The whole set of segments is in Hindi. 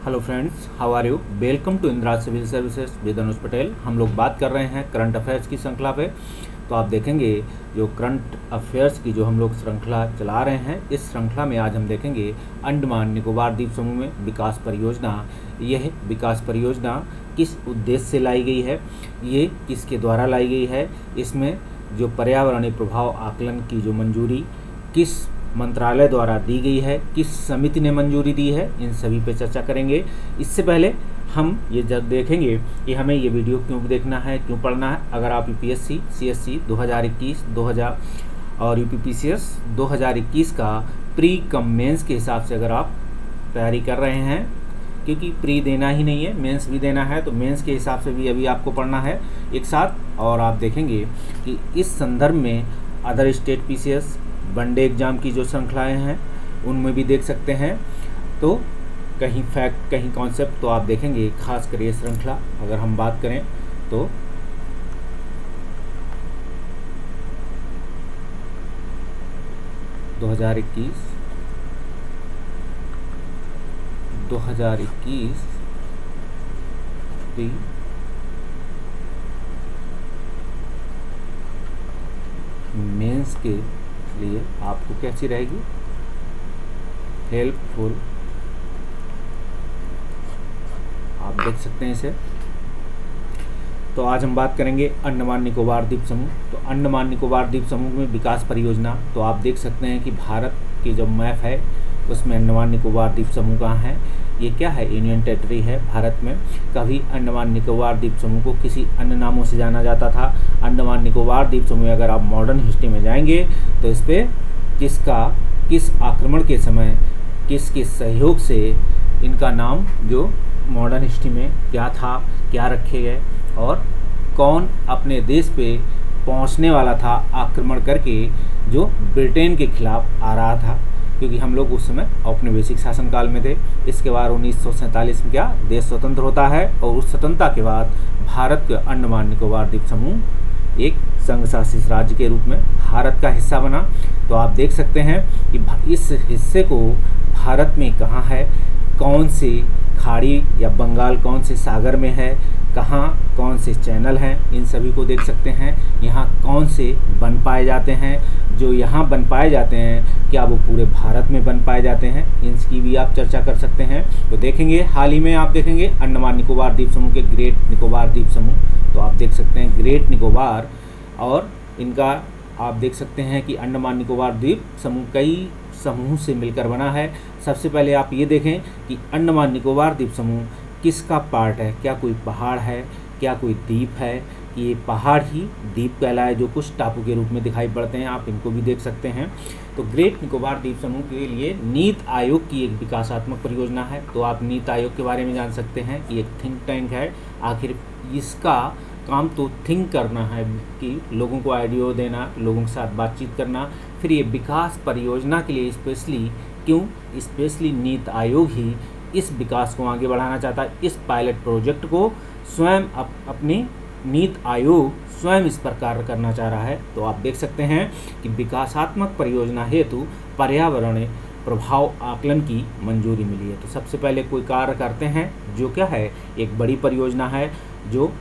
Hello friends, how are you. Welcome to Indira civil services with Anuj Patel. हम लोग बात कर रहे हैं करंट अफेयर्स की श्रृंखला पे। तो आप देखेंगे जो करंट अफेयर्स की जो हम लोग श्रृंखला चला रहे हैं, इस श्रृंखला में आज हम देखेंगे अंडमान निकोबार द्वीप समूह में विकास परियोजना। यह विकास परियोजना किस उद्देश्य से लाई गई है, ये किसके द्वारा लाई गई है, इसमें जो पर्यावरणीय प्रभाव आकलन की जो मंजूरी किस मंत्रालय द्वारा दी गई है, किस समिति ने मंजूरी दी है, इन सभी पे चर्चा करेंगे। इससे पहले हम ये जब देखेंगे कि हमें ये वीडियो क्यों देखना है, क्यों पढ़ना है। अगर आप यूपीएससी सीएससी 2021 2000 और यूपीपीसीएस 2021 का प्री कम मेंस के हिसाब से अगर आप तैयारी कर रहे हैं, क्योंकि प्री देना ही नहीं है, मेंस भी देना है, तो मेंस के हिसाब से भी अभी आपको पढ़ना है एक साथ। और आप देखेंगे कि इस संदर्भ में other state PCS one day exam की जो श्रृंखलाएँ हैं उनमें भी देख सकते हैं। तो कहीं फैक्ट कहीं कॉन्सेप्ट तो आप देखेंगे। खास कर ये श्रृंखला अगर हम बात करें तो 2021 प्री मेंस के लिए आपको कैसी रहेगी, हेल्पफुल। आप देख सकते हैं इसे। तो आज हम बात करेंगे अंडमान निकोबार द्वीप समूह। तो अंडमान निकोबार द्वीप समूह में विकास परियोजना, तो आप देख सकते हैं कि भारत की जो मैप है उसमें अंडमान निकोबार द्वीप समूह कहाँ है। ये क्या है, यूनियन टेरिटरी है भारत में। कभी अंडमान निकोबार द्वीप समूह को किसी अन्य नामों से जाना जाता था। अंडमान निकोबार द्वीप समूह अगर आप मॉडर्न हिस्ट्री में जाएंगे तो इस पर किस आक्रमण के समय किसके सहयोग से इनका नाम जो मॉडर्न हिस्ट्री में क्या था, क्या रखे गए, और कौन अपने देश पे पहुंचने वाला था आक्रमण करके जो ब्रिटेन के खिलाफ आ रहा था, क्योंकि हम लोग उस समय औपनिवेशिक शासनकाल में थे। इसके बाद 1947 में क्या देश स्वतंत्र होता है, और उस स्वतंत्रता के बाद भारत के अंडमान निकोबार द्वीप समूह एक संघ शासित राज्य के रूप में भारत का हिस्सा बना। तो आप देख सकते हैं कि इस हिस्से को भारत में कहाँ है, कौन सी खाड़ी या बंगाल कौन से सागर में है, कहाँ कौन से चैनल हैं, इन सभी को देख सकते हैं। यहाँ कौन से वन पाए जाते हैं, जो यहाँ वन पाए जाते हैं क्या वो पूरे भारत में वन पाए जाते हैं, इनकी भी आप चर्चा कर सकते हैं। तो देखेंगे हाल ही में आप देखेंगे अंडमान निकोबार द्वीप समूह के ग्रेट निकोबार द्वीप समूह। तो आप देख सकते हैं ग्रेट निकोबार, और इनका आप देख सकते हैं कि अंडमान निकोबार द्वीप समूह कई समूह से मिलकर बना है। सबसे पहले आप ये देखें कि अंडमान निकोबार द्वीप समूह किसका पार्ट है, क्या कोई पहाड़ है, क्या कोई द्वीप है। ये पहाड़ ही द्वीप कहलाए, जो कुछ टापू के रूप में दिखाई पड़ते हैं, आप इनको भी देख सकते हैं। तो ग्रेट निकोबार द्वीप समूह के लिए नीति आयोग की एक विकासात्मक परियोजना है। तो आप नीति आयोग के बारे में जान सकते हैं, ये एक थिंक टैंक है। आखिर इसका काम तो थिंक करना है, कि लोगों को आइडिया देना, लोगों के साथ बातचीत करना। फिर ये विकास परियोजना के लिए स्पेशली नीति आयोग ही इस विकास को आगे बढ़ाना चाहता है। इस पायलट प्रोजेक्ट को स्वयं अपनी नीति आयोग स्वयं इस पर कार्य करना चाह रहा है। तो आप देख सकते हैं कि विकासात्मक परियोजना हेतु पर्यावरणीय प्रभाव आकलन की मंजूरी मिली है। तो सबसे पहले कोई कार्य करते हैं जो क्या है, एक बड़ी परियोजना है जो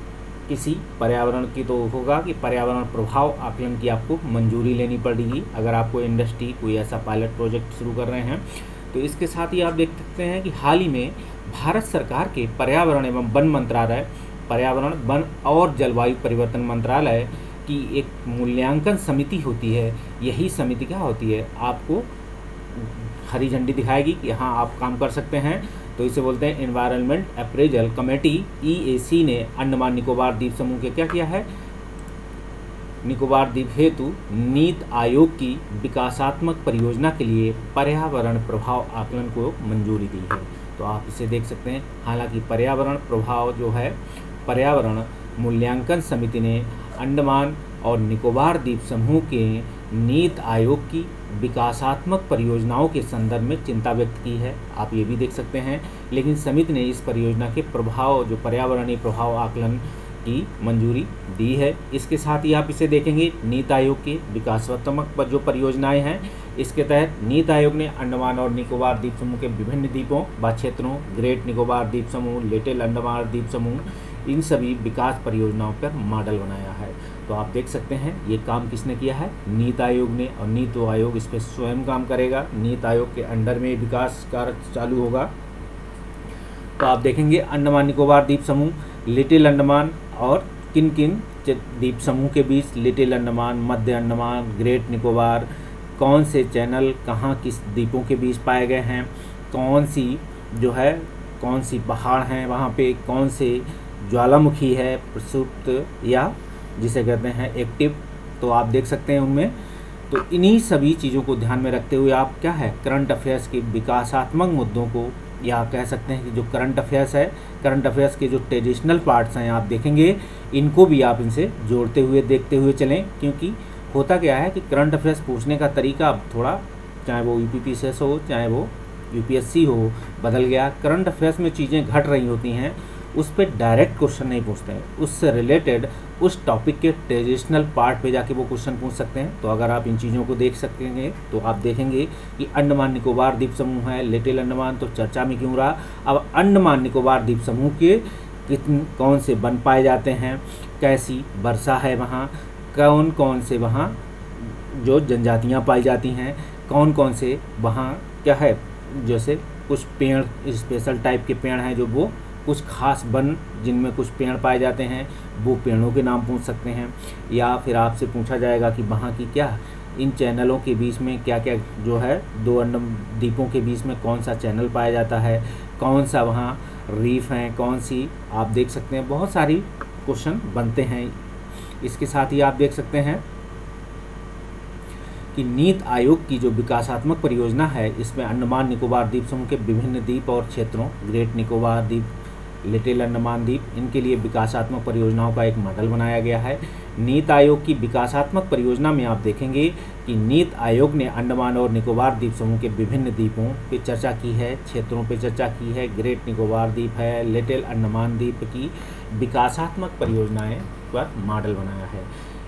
किसी पर्यावरण की तो होगा कि पर्यावरण प्रभाव आकलन की आपको मंजूरी लेनी पड़ेगी अगर आपको इंडस्ट्री कोई ऐसा पायलट प्रोजेक्ट शुरू कर रहे हैं। तो इसके साथ ही आप देख सकते हैं कि हाल ही में भारत सरकार के पर्यावरण एवं वन मंत्रालय, पर्यावरण वन और जलवायु परिवर्तन मंत्रालय की एक मूल्यांकन समिति होती है। यही समिति क्या होती है, आपको हरी झंडी दिखाएगी कि हाँ आप काम कर सकते हैं। तो इसे बोलते हैं एनवायरनमेंट अप्रेजल कमेटी। EAC ने अंडमान निकोबार द्वीप समूह के क्या किया है, निकोबार द्वीप हेतु नीति आयोग की विकासात्मक परियोजना के लिए पर्यावरण प्रभाव आकलन को मंजूरी दी है। तो आप इसे देख सकते हैं। हालांकि पर्यावरण प्रभाव जो है, पर्यावरण मूल्यांकन समिति ने अंडमान और निकोबार द्वीप समूह के नीति आयोग की विकासात्मक परियोजनाओं के संदर्भ में चिंता व्यक्त की है, आप ये भी देख सकते हैं। लेकिन समिति ने इस परियोजना के प्रभाव, जो पर्यावरणीय प्रभाव आकलन की मंजूरी दी है। इसके साथ ही आप इसे देखेंगे नीति आयोग के विकासात्मक जो परियोजनाएं हैं, इसके तहत नीति आयोग ने अंडमान और निकोबार द्वीप समूह के विभिन्न द्वीपों व क्षेत्रों, ग्रेट निकोबार द्वीप समूह, लिटिल अंडमान द्वीप समूह, इन सभी विकास परियोजनाओं पर मॉडल बनाया है। तो आप देख सकते हैं ये काम किसने किया है, नीति आयोग ने, और नीति आयोग इस पर स्वयं काम करेगा। नीति आयोग के अंडर में विकास कार्य चालू होगा। तो आप देखेंगे अंडमान निकोबार द्वीप समूह, लिटिल अंडमान और किन किन द्वीप समूह के बीच, लिटिल अंडमान, मध्य अंडमान, ग्रेट निकोबार, कौन से चैनल कहाँ किस द्वीपों के बीच पाए गए हैं, कौन सी पहाड़ हैं वहाँ पे, कौन से ज्वालामुखी है प्रसुप्त या जिसे कहते हैं एक्टिव। तो आप देख सकते हैं उनमें। तो इन्हीं सभी चीज़ों को ध्यान में रखते हुए आप क्या है, करंट अफेयर्स के विकासात्मक मुद्दों को, या कह सकते हैं कि जो करंट अफेयर्स है, करंट अफेयर्स के जो ट्रेडिशनल पार्ट्स हैं आप देखेंगे, इनको भी आप इनसे जोड़ते हुए देखते हुए चलें। क्योंकि होता क्या है कि करंट अफेयर्स पूछने का तरीका अब थोड़ा, चाहे वो यूपीपीसीएस हो चाहे वो यूपीएससी हो, बदल गया। करंट अफेयर्स में चीज़ें घट रही होती हैं, उस पर डायरेक्ट क्वेश्चन नहीं पूछते हैं, उससे रिलेटेड उस टॉपिक के ट्रेडिशनल पार्ट पे जाके वो क्वेश्चन पूछ सकते हैं। तो अगर आप इन चीज़ों को देख सकेंगे तो आप देखेंगे कि अंडमान निकोबार द्वीप समूह है, लिटिल अंडमान तो चर्चा में क्यों रहा। अब अंडमान निकोबार द्वीप समूह के कौन से वन पाए जाते हैं, कैसी वर्षा है वहाँ, कौन कौन से वहाँ जो जनजातियाँ पाई जाती हैं, कौन कौन से वहाँ क्या है, जैसे कुछ पेड़ स्पेशल टाइप के पेड़ हैं, जो वो कुछ खास वन जिनमें कुछ पेड़ पाए जाते हैं, वो पेड़ों के नाम पूछ सकते हैं। या फिर आपसे पूछा जाएगा कि वहाँ की क्या, इन चैनलों के बीच में क्या क्या जो है, दो द्वीपों के बीच में कौन सा चैनल पाया जाता है, कौन सा वहाँ रीफ हैं, कौन सी, आप देख सकते हैं बहुत सारी क्वेश्चन बनते हैं। इसके साथ ही आप देख सकते हैं कि नीति आयोग की जो विकासात्मक परियोजना है, इसमें अंडमान निकोबार द्वीप समूह के विभिन्न द्वीप और क्षेत्रों, ग्रेट निकोबार द्वीप, लिटिल अंडमान द्वीप, इनके लिए विकासात्मक परियोजनाओं का एक मॉडल बनाया गया है। नीति आयोग की विकासात्मक परियोजना में आप देखेंगे कि नीति आयोग ने अंडमान और निकोबार द्वीप समूह के विभिन्न द्वीपों पे चर्चा की है, क्षेत्रों पे चर्चा की है, ग्रेट निकोबार द्वीप है, लिटिल अंडमान द्वीप की विकासात्मक परियोजनाएं पर मॉडल बनाया है।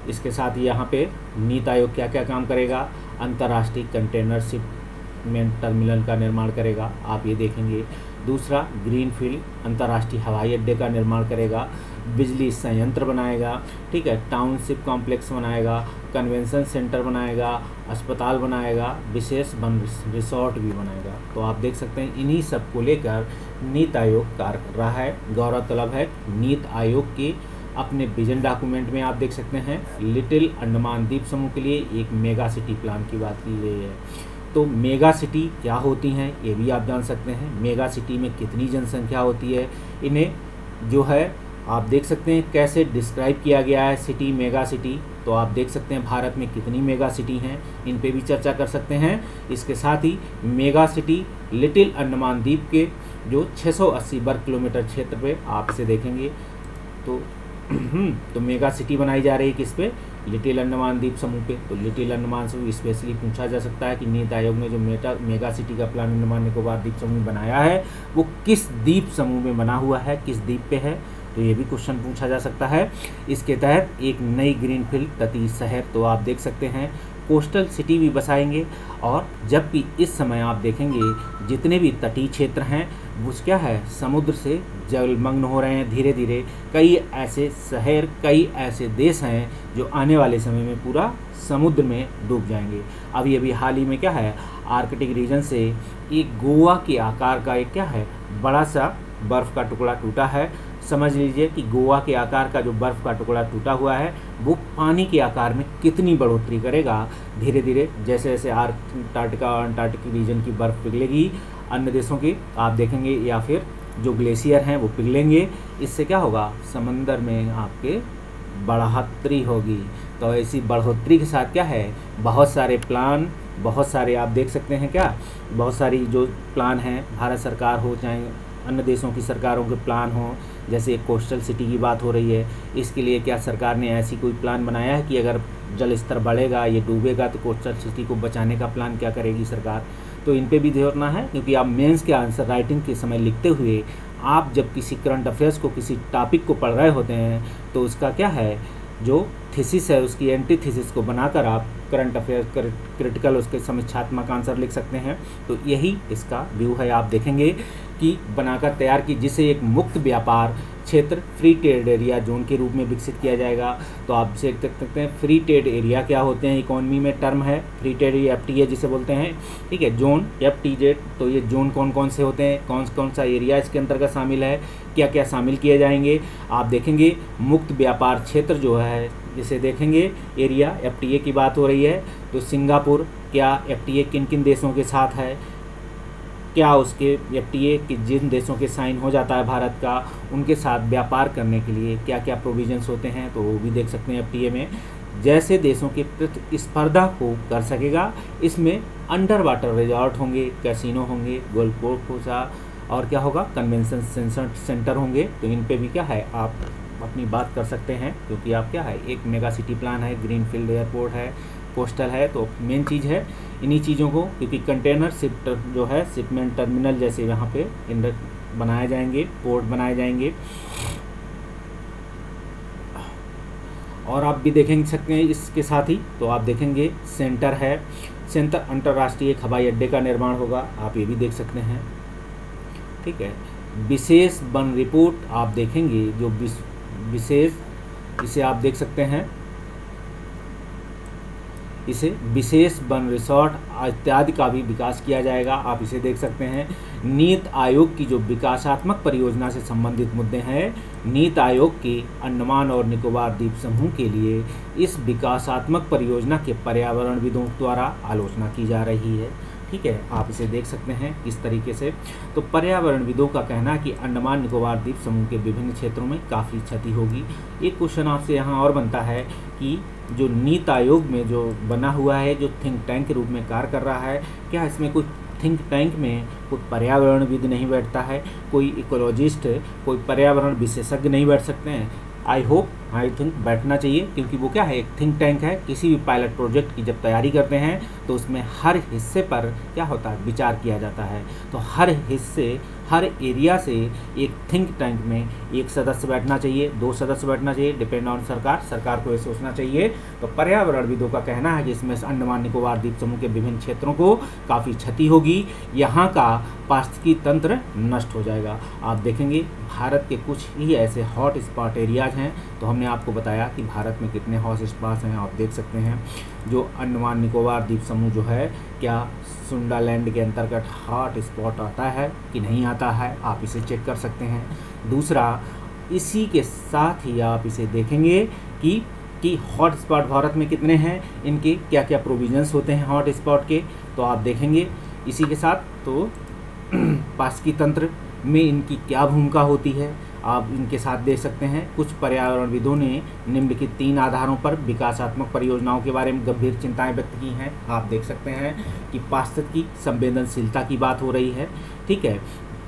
इसके साथ ही यहाँ पे नीति आयोग क्या क्या काम करेगा, अंतर्राष्ट्रीय कंटेनर शिपमेंट टर्मिनल का निर्माण करेगा, आप ये देखेंगे। दूसरा, ग्रीनफील्ड अंतर्राष्ट्रीय हवाई अड्डे का निर्माण करेगा, बिजली संयंत्र बनाएगा, ठीक है, टाउनशिप कॉम्प्लेक्स बनाएगा, कन्वेंशन सेंटर बनाएगा, अस्पताल बनाएगा, विशेष वन रिसोर्ट भी बनाएगा। तो आप देख सकते हैं इन्हीं सब को लेकर नीति आयोग कार्य कर रहा है। गौरतलब है, नीति आयोग के अपने विजन डॉक्यूमेंट में आप देख सकते हैं लिटिल अंडमान द्वीप समूह के लिए एक मेगा सिटी प्लान की बात की गई है। तो मेगा सिटी क्या होती हैं ये भी आप जान सकते हैं। मेगा सिटी में कितनी जनसंख्या होती है, इन्हें जो है आप देख सकते हैं कैसे डिस्क्राइब किया गया है सिटी, मेगा सिटी। तो आप देख सकते हैं भारत में कितनी मेगा सिटी हैं, इन पे भी चर्चा कर सकते हैं। इसके साथ ही मेगा सिटी लिटिल अंडमान द्वीप के जो 680 वर्ग किलोमीटर क्षेत्र पे आप इसे देखेंगे तो मेगा सिटी बनाई जा रही है किस पे, लिटिल अंडमान द्वीप समूह पे। तो लिटिल अंडमान समूह स्पेशली पूछा जा सकता है कि नीति आयोग ने जो मेगा सिटी का प्लान अंडमान निकोबार द्वीप समूह बनाया है वो किस द्वीप समूह में बना हुआ है, किस द्वीप पे है, तो ये भी क्वेश्चन पूछा जा सकता है। इसके तहत एक नई ग्रीनफील्ड तटीय शहर, तो आप देख सकते हैं कोस्टल सिटी भी बसाएंगे। और जबकि इस समय आप देखेंगे जितने भी तटीय क्षेत्र हैं वो क्या है, समुद्र से जलमग्न हो रहे हैं धीरे धीरे। कई ऐसे शहर, कई ऐसे देश हैं जो आने वाले समय में पूरा समुद्र में डूब जाएंगे। अभी हाल ही में क्या है, आर्कटिक रीजन से एक गोवा के आकार का एक क्या है, बड़ा सा बर्फ़ का टुकड़ा टूटा है। समझ लीजिए कि गोवा के आकार का जो बर्फ़ का टुकड़ा टूटा हुआ है वो पानी के आकार में कितनी बढ़ोतरी करेगा धीरे धीरे, जैसे जैसे अंटार्कटिक रीजन की बर्फ़ पिघलेगी अन्य देशों की आप देखेंगे, या फिर जो ग्लेशियर हैं वो पिघलेंगे। इससे क्या होगा, समंदर में आपके बढ़ोतरी होगी। तो ऐसी बढ़ोतरी के साथ क्या है, बहुत सारे प्लान, बहुत सारे आप देख सकते हैं क्या, बहुत सारी जो प्लान हैं, भारत सरकार हो चाहे अन्य देशों की सरकारों के प्लान हो, जैसे एक कोस्टल सिटी की बात हो रही है, इसके लिए क्या सरकार ने ऐसी कोई प्लान बनाया है कि अगर जल स्तर बढ़ेगा, ये डूबेगा, तो कोस्टल सिटी को बचाने का प्लान क्या करेगी सरकार। तो इन पे भी ध्यान है, क्योंकि आप मेंस के आंसर राइटिंग के समय लिखते हुए आप जब किसी करंट अफेयर्स को, किसी टॉपिक को पढ़ रहे होते हैं तो उसका क्या है, जो थीसिस है उसकी एंटीथीसिस को बनाकर आप करंट अफेयर क्रिटिकल उसके समीक्षात्मक आंसर लिख सकते हैं। तो यही इसका व्यू है। आप देखेंगे कि बनाकर तैयार की जिसे एक मुक्त व्यापार क्षेत्र फ्री ट्रेड एरिया जोन के रूप में विकसित किया जाएगा। तो आप देख सकते हैं फ्री ट्रेड एरिया क्या होते हैं, इकोनॉमी में टर्म है फ्री ट्रेड FTA जिसे बोलते हैं, ठीक है। जोन FTZ, तो ये जोन कौन कौन से होते हैं, कौन कौन सा एरिया इसके अंतर्गत शामिल है, क्या क्या शामिल किए जाएंगे। आप देखेंगे मुक्त व्यापार क्षेत्र जो है जिसे देखेंगे एरिया FTA की बात हो रही है, तो सिंगापुर क्या FTA किन किन देशों के साथ है, क्या उसके FTA के जिन देशों के साइन हो जाता है भारत का उनके साथ व्यापार करने के लिए क्या क्या प्रोविजंस होते हैं, तो वो भी देख सकते हैं FTA में। जैसे देशों की प्रतिस्पर्धा को कर सकेगा, इसमें अंडर वाटर रिजॉर्ट होंगे, कैसीनो होंगे, गोल्फ कोर्स और क्या होगा कन्वेंशन सेंटर होंगे। तो इन पे भी क्या है आप अपनी बात कर सकते हैं, क्योंकि आप क्या है एक मेगा सिटी प्लान है, ग्रीनफील्ड एयरपोर्ट है, कोस्टल है, तो मेन चीज़ है इन्हीं चीज़ों को, क्योंकि कंटेनर शिप जो है शिपमेंट टर्मिनल जैसे यहाँ पे बनाए जाएंगे, पोर्ट बनाए जाएंगे। और आप भी देखेंगे सकते हैं इसके साथ ही, तो आप देखेंगे सेंटर है, सेंटर अंतर्राष्ट्रीय हवाई अड्डे का निर्माण होगा, आप ये भी देख सकते हैं, ठीक है। विशेष वन रिपोर्ट आप देखेंगे जो विशेष, इसे आप देख सकते हैं, इसे विशेष वन रिसोर्ट इत्यादि का भी विकास किया जाएगा, आप इसे देख सकते हैं। नीति आयोग की जो विकासात्मक परियोजना से संबंधित मुद्दे हैं, नीति आयोग के अंडमान और निकोबार द्वीप समूह के लिए इस विकासात्मक परियोजना के पर्यावरणविदों द्वारा आलोचना की जा रही है, ठीक है। आप इसे देख सकते हैं इस तरीके से। तो पर्यावरणविदों का कहना है कि अंडमान निकोबार द्वीप समूह के विभिन्न क्षेत्रों में काफ़ी क्षति होगी। एक क्वेश्चन आपसे यहाँ और बनता है कि जो नीति आयोग में जो बना हुआ है, जो थिंक टैंक के रूप में कार्य कर रहा है, क्या इसमें कोई थिंक टैंक में कोई पर्यावरणविद नहीं बैठता है, कोई इकोलॉजिस्ट, कोई पर्यावरण विशेषज्ञ नहीं बैठ सकते हैं? आई थिंक बैठना चाहिए, क्योंकि वो क्या है एक थिंक टैंक है। किसी भी पायलट प्रोजेक्ट की जब तैयारी करते हैं तो उसमें हर हिस्से पर क्या होता है विचार किया जाता है। तो हर हिस्से हर एरिया से एक थिंक टैंक में एक सदस्य बैठना चाहिए, 2 सदस्य बैठना चाहिए, डिपेंड ऑन सरकार को ये सोचना चाहिए। तो पर्यावरणविदों का कहना है कि इसमें अंडमान निकोबार द्वीप समूह के विभिन्न क्षेत्रों को काफ़ी क्षति होगी, यहाँ का पारिस्थितिकी तंत्र नष्ट हो जाएगा। आप देखेंगे भारत के कुछ ही ऐसे हॉट स्पॉट एरियाज हैं, तो हमने आपको बताया कि भारत में कितने हॉट स्पॉट्स हैं, आप देख सकते हैं। जो अंडमान निकोबार द्वीप समूह जो है क्या सुंडालैंड के अंतर्गत हॉट स्पॉट आता है कि नहीं आता है, आप इसे चेक कर सकते हैं। दूसरा, इसी के साथ ही आप इसे देखेंगे कि हॉट स्पॉट भारत में कितने हैं, इनके क्या क्या प्रोविजंस होते हैं हॉट स्पॉट के, तो आप देखेंगे इसी के साथ। तो पारिस्थितिकी तंत्र में इनकी क्या भूमिका होती है, आप इनके साथ देख सकते हैं। कुछ पर्यावरणविदों ने निम्नलिखित 3 आधारों पर विकासात्मक परियोजनाओं के बारे में गंभीर चिंताएं व्यक्त की हैं। आप देख सकते हैं कि पारिस्थितिकी संवेदनशीलता की बात हो रही है, ठीक है।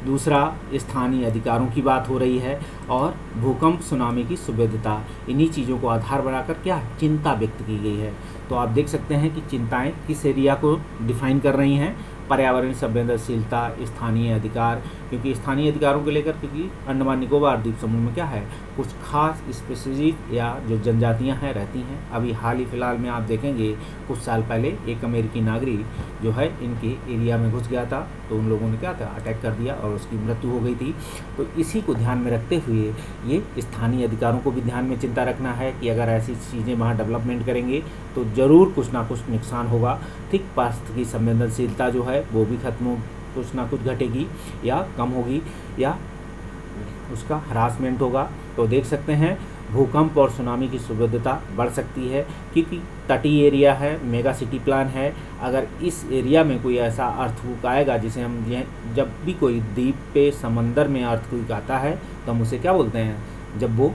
दूसरा, स्थानीय अधिकारों की बात हो रही है, और भूकंप सुनामी की सुविधता, इन्हीं चीज़ों को आधार बनाकर क्या चिंता व्यक्त की गई है। तो आप देख सकते हैं कि चिंताएं किस एरिया को डिफाइन कर रही हैं, पर्यावरण संवेदनशीलता, स्थानीय अधिकार, क्योंकि स्थानीय अधिकारों को लेकर क्योंकि अंडमान निकोबार द्वीप समूह में क्या है कुछ खास स्पेसिफिक या जो जनजातियां हैं रहती हैं। अभी हाल ही फिलहाल में आप देखेंगे कुछ साल पहले एक अमेरिकी नागरिक जो है इनके एरिया में घुस गया था, तो उन लोगों ने क्या था अटैक कर दिया और उसकी मृत्यु हो गई थी। तो इसी को ध्यान में रखते हुए ये स्थानीय अधिकारों को भी ध्यान में चिंता रखना है कि अगर ऐसी चीज़ें वहाँ डेवलपमेंट करेंगे तो ज़रूर कुछ ना कुछ नुकसान होगा, ठीक। पारिस्थितिकी संवेदनशीलता जो है वो भी खत्म, कुछ ना कुछ घटेगी या कम होगी या उसका हरासमेंट होगा। तो देख सकते हैं भूकंप और सुनामी की सुविधता बढ़ सकती है, क्योंकि तटीय एरिया है, मेगा सिटी प्लान है। अगर इस एरिया में कोई ऐसा अर्थक्वेक आएगा जिसे हम जब भी कोई द्वीप पे समंदर में अर्थक्वेक आता है तो हम उसे क्या बोलते हैं, जब वो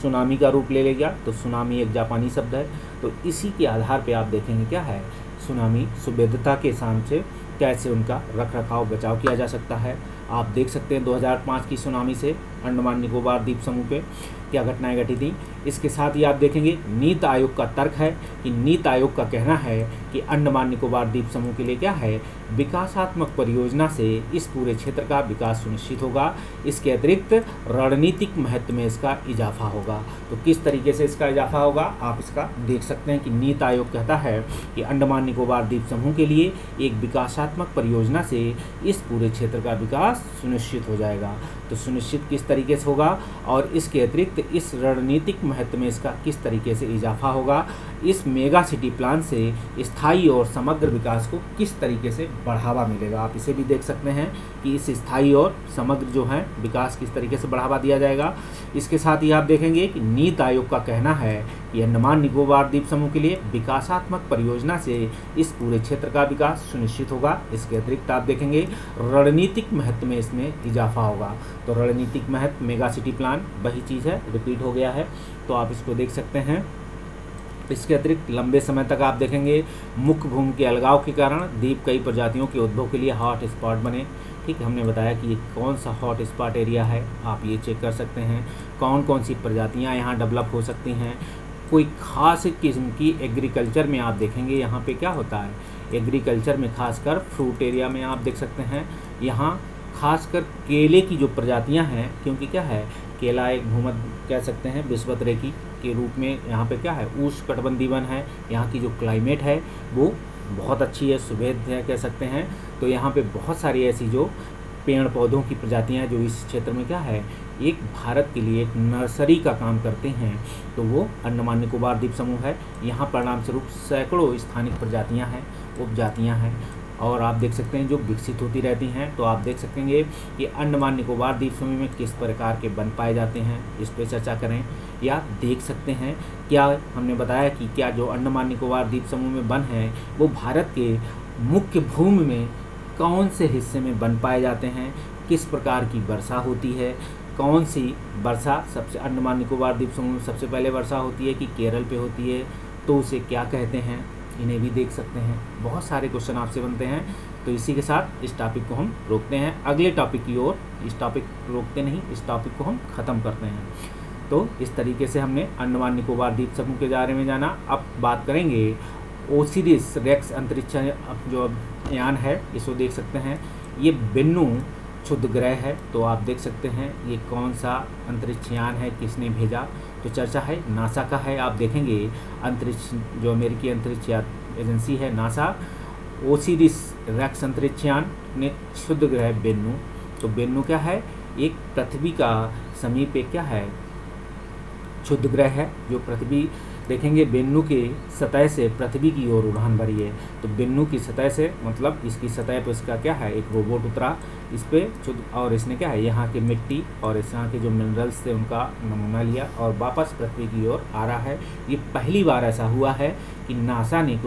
सुनामी का रूप ले लेगा, तो सुनामी एक जापानी शब्द है। तो इसी के आधार पे आप देखेंगे क्या है सुनामी सुविधता के हिसाब से कैसे उनका रख रखाव बचाव किया जा सकता है। आप देख सकते हैं 2005 की सुनामी से अंडमान निकोबार द्वीप समूह पे क्या घटनाएं घटी थी। इसके साथ ही आप देखेंगे नीति आयोग का तर्क है कि नीति आयोग का कहना है कि अंडमान निकोबार द्वीप समूह के लिए क्या है, विकासात्मक परियोजना से इस पूरे क्षेत्र का विकास सुनिश्चित होगा। इसके अतिरिक्त रणनीतिक महत्व में इसका इजाफा होगा। तो किस तरीके से इसका इजाफा होगा आप इसका देख सकते हैं कि नीति आयोग कहता है कि अंडमान निकोबार द्वीप समूह के लिए एक विकासात्मक परियोजना से इस पूरे क्षेत्र का विकास सुनिश्चित हो जाएगा। तो सुनिश्चित किस तरीके से होगा और इसके अतिरिक्त इस रणनीतिक महत्व में इसका किस तरीके से इजाफा होगा, इस मेगा सिटी प्लान से स्थायी और समग्र विकास को किस तरीके से बढ़ावा मिलेगा। आप इसे भी देख सकते हैं कि इस स्थायी और समग्र जो है विकास किस तरीके से बढ़ावा दिया जाएगा। इसके साथ ही आप देखेंगे कि नीति आयोग का कहना है कि अंडमान निकोबार द्वीप समूह के लिए विकासात्मक परियोजना से इस पूरे क्षेत्र का विकास सुनिश्चित होगा। इसके अतिरिक्त आप देखेंगे रणनीतिक महत्व में इसमें इजाफा होगा। तो रणनीतिक महत्व मेगा सिटी प्लान वही चीज़ है, रिपीट हो गया है, तो आप इसको देख सकते हैं। इसके अतिरिक्त लंबे समय तक आप देखेंगे मुख्य भूमि के अलगाव के कारण द्वीप कई प्रजातियों के उद्भव के लिए हॉट स्पॉट बने। ठीक है, हमने बताया कि ये कौन सा हॉट स्पॉट एरिया है, आप ये चेक कर सकते हैं कौन कौन सी प्रजातियां यहाँ डेवलप हो सकती हैं। कोई खास किस्म की एग्रीकल्चर में आप देखेंगे यहाँ पे क्या होता है, एग्रीकल्चर में खासकर फ्रूट एरिया में आप देख सकते हैं यहाँ खासकर केले की जो प्रजातियां हैं, क्योंकि क्या है केला एक भूमध्य कह सकते हैं विषुवत रेखी के रूप में यहाँ पे क्या है उष्णकटिबंधीय वन है, यहाँ की जो क्लाइमेट है वो बहुत अच्छी है, सुभेद है कह सकते हैं। तो यहाँ पे बहुत सारी ऐसी जो पेड़ पौधों की प्रजातियाँ जो इस क्षेत्र में क्या है एक भारत के लिए एक नर्सरी का काम करते हैं, तो वो अंडमान निकोबार द्वीप समूह है। यहाँ परिणाम स्वरूप सैकड़ों स्थानिक प्रजातियाँ हैं, उपजातियाँ हैं और आप देख सकते हैं जो विकसित होती रहती हैं। तो आप देख सकेंगे कि अंडमान निकोबार द्वीप समूह में किस प्रकार के वन पाए जाते हैं, इस पर चर्चा करें या देख सकते हैं। क्या हमने बताया कि क्या जो अंडमान निकोबार द्वीप समूह में वन हैं वो भारत के मुख्य भूमि में कौन से हिस्से में वन पाए जाते हैं, किस प्रकार की वर्षा होती है, कौन सी वर्षा सबसे अंडमान निकोबार द्वीप समूह में सबसे पहले वर्षा होती है कि केरल पे होती है, तो उसे क्या कहते हैं, इन्हें भी देख सकते हैं। बहुत सारे क्वेश्चन आपसे बनते हैं। तो इसी के साथ इस टॉपिक को हम रोकते हैं, अगले टॉपिक की ओर। इस टॉपिक रोकते नहीं, इस टॉपिक को हम ख़त्म करते हैं। तो इस तरीके से हमने अंडमान निकोबार द्वीप समूह के बारे में जाना। अब बात करेंगे ओसिरिस रेक्स अंतरिक्ष जो यान है, इसको देख सकते हैं। ये बेन्नू क्षुद्र ग्रह है, तो आप देख सकते हैं ये कौन सा अंतरिक्ष यान है, किसने भेजा। तो चर्चा है नासा का है। आप देखेंगे अंतरिक्ष जो अमेरिकी अंतरिक्ष एजेंसी है नासा, ओसिरिस रेक्स अंतरिक्ष यान ने क्षुद्र ग्रह बेन्नू, तो बेन्नू क्या है एक पृथ्वी का समीप एक क्या है क्षुद्र ग्रह है जो पृथ्वी देखेंगे बेन्नू के सतह से पृथ्वी की ओर उड़ान भरी है। तो बेन्नू की सतह से मतलब इसकी सतह पर इसका क्या है एक रोबोट उतरा इस पर और इसने क्या है यहाँ के मिट्टी और इस यहाँ के जो मिनरल्स थे उनका नमूना लिया और वापस पृथ्वी की ओर आ रहा है। ये पहली बार ऐसा हुआ है कि नासा ने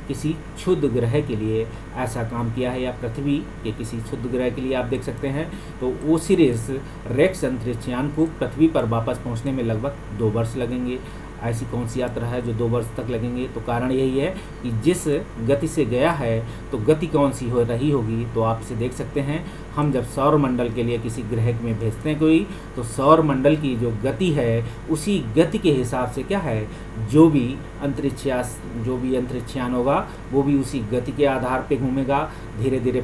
किसी क्षुद्र ग्रह के लिए ऐसा काम किया है या पृथ्वी के किसी क्षुद्र ग्रह के लिए। आप देख सकते हैं तो ओसिरिस रेक्स अंतरिक्ष यान को पृथ्वी पर वापस पहुंचने में लगभग 2 वर्ष लगेंगे। ऐसी कौन सी यात्रा है जो 2 वर्ष तक लगेंगे, तो कारण यही है कि जिस गति से गया है तो गति कौन सी हो रही होगी। तो आप इसे देख सकते हैं, हम जब सौर मंडल के लिए किसी ग्रह में भेजते हैं कोई, तो सौर मंडल की जो गति है उसी गति के हिसाब से क्या है जो भी अंतरिक्षयान होगा वो भी उसी गति के आधार पे घूमेगा। धीरे धीरे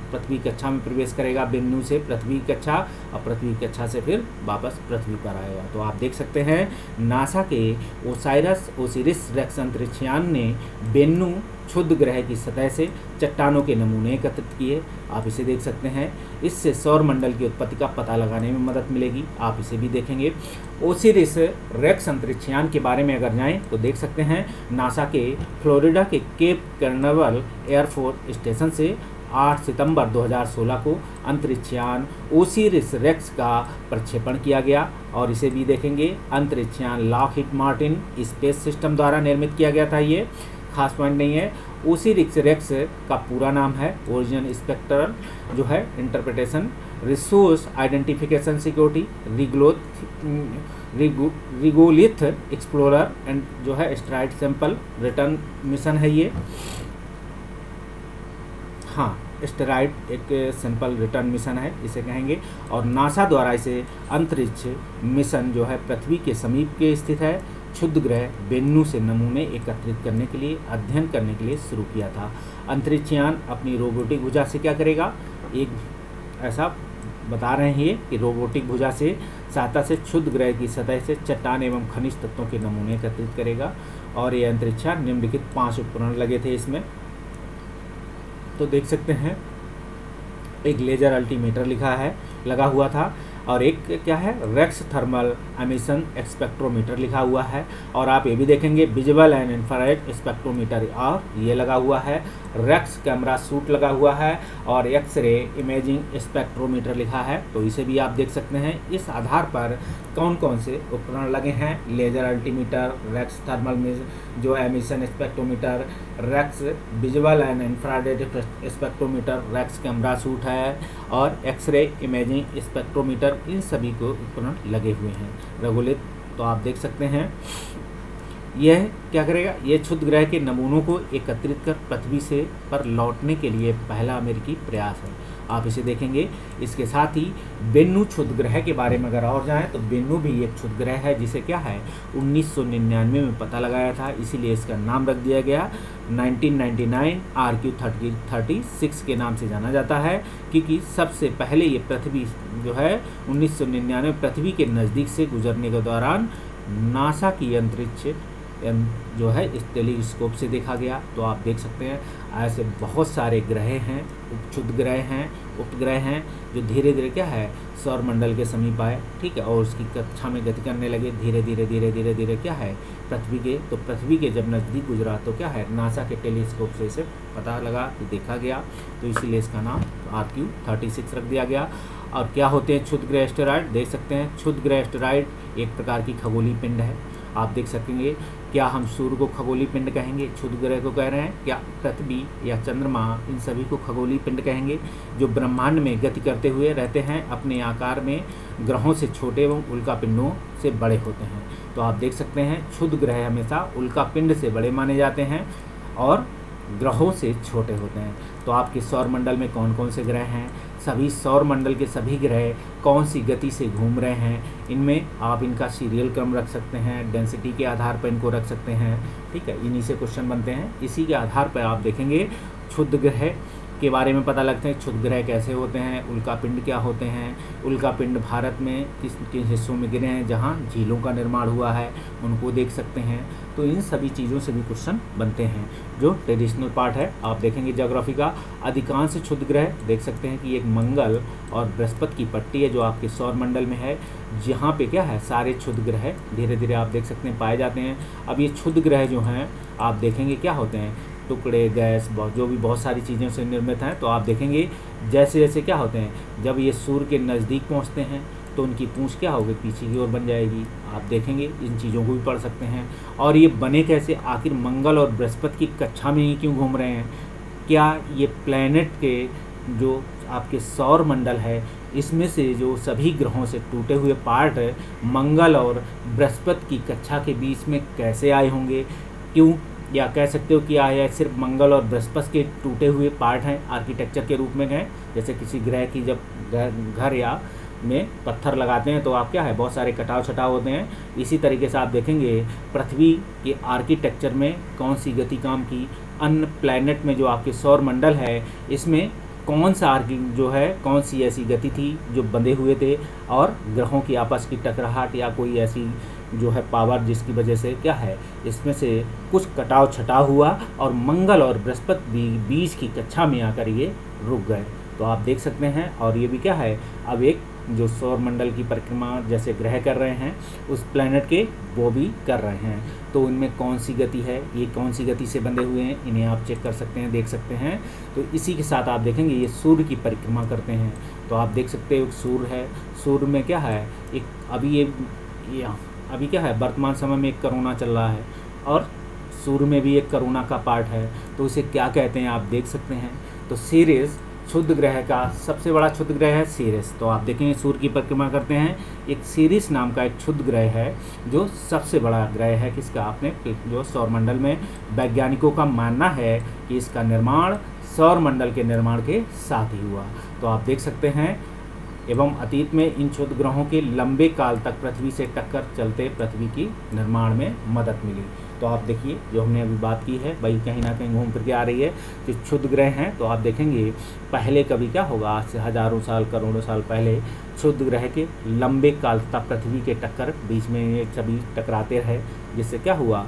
पृथ्वी कक्षा में प्रवेश करेगा, बेन्नू से पृथ्वी कक्षा और पृथ्वी कक्षा से फिर वापस पृथ्वी पर आएगा। तो आप देख सकते हैं नासा के ओसिरिस रेक्स अंतरिक्षयान ने बेन्नू क्षुद्र ग्रह की सतह से चट्टानों के नमूने एकत्रित किए। आप इसे देख सकते हैं, इससे सौर मंडल की उत्पत्ति का पता लगाने में मदद मिलेगी। आप इसे भी देखेंगे। ओसिरिस रेक्स अंतरिक्षयान के बारे में अगर जाएं तो देख सकते हैं नासा के फ्लोरिडा के केप कैर्नवल एयरफोर्स स्टेशन से 8 सितंबर 2016 को अंतरिक्षयान ओसिरिस रेक्स का प्रक्षेपण किया गया। और इसे भी देखेंगे, अंतरिक्षयान लॉकहीड मार्टिन स्पेस सिस्टम द्वारा निर्मित किया गया था। ये खास पॉइंट नहीं है। ओसिरिस रेक्स का पूरा नाम है ओरिजिन स्पेक्ट्रल जो है interpretation resource identification security regolith explorer and जो है एस्ट्राइड सैंपल रिटर्न मिशन है ये। हाँ, एस्टेरॉयड एक सिंपल रिटर्न मिशन है इसे कहेंगे, और नासा द्वारा इसे अंतरिक्ष मिशन जो है पृथ्वी के समीप के स्थित है क्षुद्र ग्रह बेन्नू से नमूने एकत्रित करने के लिए, अध्ययन करने के लिए शुरू किया था। अंतरिक्षयान अपनी रोबोटिक भुजा से क्या करेगा, एक ऐसा बता रहे हैं कि रोबोटिक भुजा से सहायता से क्षुद्र ग्रह की सतह से चट्टान एवं खनिज तत्वों के नमूने एकत्रित करेगा। और ये अंतरिक्षयान निम्नलिखित 5 उपकरण लगे थे इसमें, तो देख सकते हैं एक लेजर अल्टीमीटर लगा हुआ था, और एक क्या है रेक्स थर्मल एमिशन स्पेक्ट्रोमीटर लिखा हुआ है, और आप ये भी देखेंगे विजिबल एंड इंफ्रारेड स्पेक्ट्रोमीटर, और ये लगा हुआ है रेक्स कैमरा सूट लगा हुआ है, और एक्सरे इमेजिंग स्पेक्ट्रोमीटर लिखा है। तो इसे भी आप देख सकते हैं। इस आधार पर कौन कौन से उपकरण लगे हैं, लेजर अल्टीमीटर, रेक्स थर्मल जो emission spectrometer, REx visual and infrared spectrometer, REx camera suite है, और एक्सरे इमेजिंग स्पेक्ट्रोमीटर, इन सभी को उपकरण लगे हुए हैं रघुलित। तो आप देख सकते हैं यह क्या करेगा, यह क्षुद्र ग्रह के नमूनों को एकत्रित कर पृथ्वी से पर लौटने के लिए पहला अमेरिकी प्रयास है। आप इसे देखेंगे। इसके साथ ही बेन्नू क्षुद्र ग्रह के बारे में अगर और जाएं तो बेन्नू भी एक क्षुद्र ग्रह है जिसे क्या है 1999 में पता लगाया था, इसीलिए इसका नाम रख दिया गया 1999 RQ36 के नाम से जाना जाता है, क्योंकि सबसे पहले ये पृथ्वी जो है 1999 पृथ्वी के नज़दीक से गुजरने के दौरान नासा की अंतरिक्ष जो है इस टेलीस्कोप से देखा गया। तो आप देख सकते हैं ऐसे बहुत सारे ग्रह हैं, क्षुद्र ग्रह हैं, उपग्रह हैं जो धीरे धीरे क्या है सौर मंडल के समीप आए, ठीक है, और उसकी कक्षा में गति करने लगे धीरे धीरे धीरे धीरे धीरे क्या है पृथ्वी के। तो पृथ्वी के जब नज़दीक गुजरा तो क्या है नासा के टेलीस्कोप से इसे पता लगा कि देखा गया, तो इसीलिए इसका नाम RQ36 रख दिया गया। और क्या होते हैं क्षुद्र ग्रह एस्टेरॉयड, देख सकते हैं क्षुद्र ग्रह एस्टेरॉयड एक प्रकार की खगोलीय पिंड है। आप देख सकेंगे क्या हम सूर्य को खगोलीय पिंड कहेंगे, क्षुद्र ग्रह को कह रहे हैं, क्या पृथ्वी या चंद्रमा, इन सभी को खगोलीय पिंड कहेंगे जो ब्रह्मांड में गति करते हुए रहते हैं, अपने आकार में ग्रहों से छोटे एवं उल्कापिंडों से बड़े होते हैं। तो आप देख सकते हैं क्षुद्र ग्रह हमेशा उल्कापिंड से बड़े माने जाते हैं और ग्रहों से छोटे होते हैं। तो आपके सौर मंडल में कौन कौन से ग्रह हैं, सभी सौर मंडल के सभी ग्रह कौन सी गति से घूम रहे हैं, इनमें आप इनका सीरियल क्रम रख सकते हैं, डेंसिटी के आधार पर इनको रख सकते हैं, ठीक है, इन्हीं से क्वेश्चन बनते हैं। इसी के आधार पर आप देखेंगे क्षुद्र ग्रह के बारे में पता लगते हैं, क्षुद्र ग्रह कैसे होते हैं, उल्कापिंड क्या होते हैं, उल्कापिंड भारत में किस किस हिस्सों में गिरे हैं जहां झीलों का निर्माण हुआ है, उनको देख सकते हैं। तो इन सभी चीज़ों से भी क्वेश्चन बनते हैं जो ट्रेडिशनल पार्ट है। आप देखेंगे ज्योग्राफी का अधिकांश क्षुद्र ग्रह देख सकते हैं कि एक मंगल और बृहस्पति की पट्टी है जो आपके सौर मंडल में है, जहाँ पे क्या है सारे क्षुद्र ग्रह धीरे धीरे आप देख सकते हैं पाए जाते हैं। अब ये क्षुद्र ग्रह जो हैं आप देखेंगे क्या होते हैं, टुकड़े, गैस, जो भी बहुत सारी चीज़ों से निर्मित हैं। तो आप देखेंगे जैसे जैसे क्या होते हैं जब ये सूर्य के नज़दीक पहुंचते हैं तो उनकी पूंछ क्या होगी पीछे की ओर बन जाएगी। आप देखेंगे इन चीज़ों को भी पढ़ सकते हैं। और ये बने कैसे, आखिर मंगल और बृहस्पति की कक्षा में ही क्यों घूम रहे हैं, क्या ये प्लैनेट के जो आपके सौर मंडल है इसमें से जो सभी ग्रहों से टूटे हुए पार्ट मंगल और बृहस्पति की कक्षा के बीच में कैसे आए होंगे, क्यों, या कह सकते हो कि आया सिर्फ मंगल और बृहस्पति के टूटे हुए पार्ट हैं आर्किटेक्चर के रूप में गए। जैसे किसी ग्रह की जब घर या में पत्थर लगाते हैं तो आप क्या है बहुत सारे कटाव छटाव होते हैं, इसी तरीके से आप देखेंगे पृथ्वी के आर्किटेक्चर में कौन सी गति काम की, अन्य प्लैनेट में जो आपके सौर मंडल है इसमें कौन सा जो है कौन सी ऐसी गति थी जो बंधे हुए थे, और ग्रहों की आपस की टकराहट या कोई ऐसी जो है पावर जिसकी वजह से क्या है इसमें से कुछ कटाव छटाव हुआ और मंगल और बृहस्पति बीच की कक्षा में आकर ये रुक गए। तो आप देख सकते हैं। और ये भी क्या है अब एक जो सौर मंडल की परिक्रमा जैसे ग्रह कर रहे हैं उस प्लैनेट के वो भी कर रहे हैं, तो उनमें कौन सी गति है, ये कौन सी गति से बंधे हुए हैं, इन्हें आप चेक कर सकते हैं, देख सकते हैं। तो इसी के साथ आप देखेंगे ये सूर्य की परिक्रमा करते हैं, तो आप देख सकते हो सूर्य है, सूर्य में क्या है एक अभी क्या है वर्तमान समय में एक कोरोना चल रहा है और सूर्य में भी एक कोरोना का पार्ट है, तो उसे क्या कहते हैं आप देख सकते हैं। तो सीरियस क्षुद्र ग्रह का सबसे बड़ा क्षुद्र ग्रह है सीरियस। तो आप देखेंगे सूर्य की परिक्रमा करते हैं, एक सीरियस नाम का एक क्षुद्र ग्रह है जो सबसे बड़ा ग्रह है किसका अपने जो सौरमंडल में। वैज्ञानिकों का मानना है कि इसका निर्माण सौर मंडल के निर्माण के साथ ही हुआ। तो आप देख सकते हैं, एवं अतीत में इन क्षुद्र ग्रहों के लंबे काल तक पृथ्वी से टक्कर चलते पृथ्वी की निर्माण में मदद मिली। तो आप देखिए, जो हमने अभी बात की है वही कहीं ना कहीं घूम फिर के आ रही है। जो क्षुद्र ग्रह हैं, तो आप देखेंगे पहले कभी क्या होगा, आज से हजारों साल करोड़ों साल पहले क्षुद्र ग्रह के लंबे काल तक पृथ्वी के टक्कर बीच में ये सभी टकराते रहे, जिससे क्या हुआ,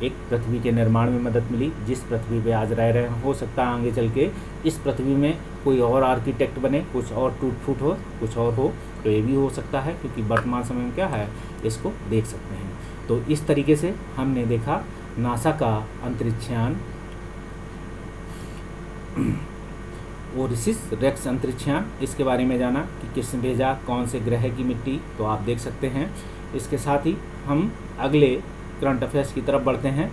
एक पृथ्वी के निर्माण में मदद मिली। जिस पृथ्वी पे आज रह रहे हैं, हो सकता है आगे चल के इस पृथ्वी में कोई और आर्किटेक्ट बने, कुछ और टूट फूट हो, कुछ और हो, तो ये भी हो सकता है, क्योंकि वर्तमान समय में क्या है, इसको देख सकते हैं। तो इस तरीके से हमने देखा नासा का अंतरिक्षयान ओरिसिस रेक्स अंतरिक्षयान, इसके बारे में जाना कि किसने भेजा, कौन से ग्रह की मिट्टी, तो आप देख सकते हैं। इसके साथ ही हम अगले करंट अफेयर्स की तरफ बढ़ते हैं।